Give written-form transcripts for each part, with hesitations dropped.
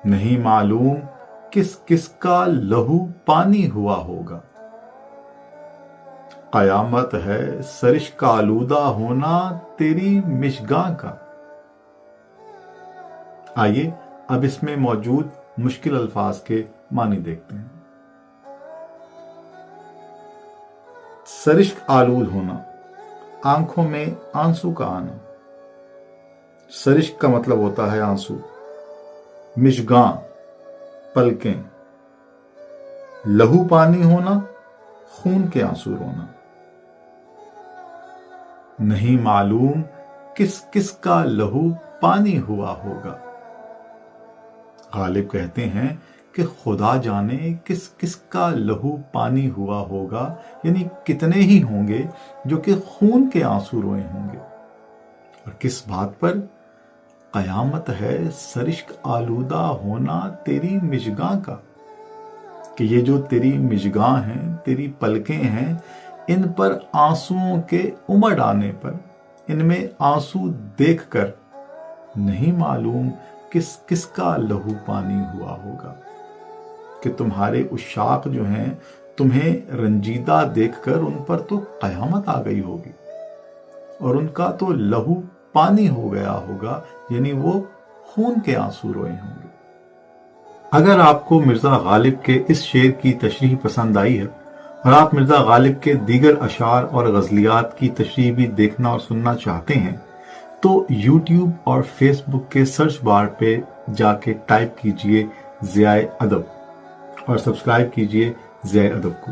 نہیں معلوم کس کس کا لہو پانی ہوا ہوگا۔ قیامت ہے سرشک آلودہ ہونا تیری مشگاں کا۔ آئیے اب اس میں موجود مشکل الفاظ کے معنی دیکھتے ہیں۔ سرشک آلود ہونا، آنکھوں میں آنسو کا آنا۔ سرشک کا مطلب ہوتا ہے آنسو، مشگاں پلکیں، لہو پانی ہونا خون کے آنسو رونا۔ نہیں معلوم کس کس کا لہو پانی ہوا ہوگا۔ غالب کہتے ہیں کہ خدا جانے کس کس کا لہو پانی ہوا ہوگا، یعنی کتنے ہی ہوں گے جو کہ خون کے آنسو روئے ہوں گے۔ اور کس بات پر؟ قیامت ہے سرشک آلودہ ہونا تیری مشگاں کا، کہ یہ جو تیری مشگاں ہیں، تیری پلکیں ہیں، ان پر آنسوؤں کے امڑ آنے پر، ان میں آنسو دیکھ کر نہیں معلوم کس کس کا لہو پانی ہوا ہوگا، کہ تمہارے عشاق جو ہیں تمہیں رنجیدہ دیکھ کر ان پر تو قیامت آ گئی ہوگی اور ان کا تو لہو پانی ہو گیا ہوگا، یعنی وہ خون کے آنسو روئے ہوں گے۔ اگر آپ کو مرزا غالب کے اس شعر کی تشریح پسند آئی ہے اور آپ مرزا غالب کے دیگر اشعار اور غزلیات کی تشریح بھی دیکھنا اور سننا چاہتے ہیں تو یوٹیوب اور فیس بک کے سرچ بار پہ جا کے ٹائپ کیجئے ضیاء ادب اور سبسکرائب کیجئے ضیاء ادب کو۔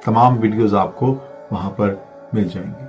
تمام ویڈیوز آپ کو وہاں پر مل جائیں گے۔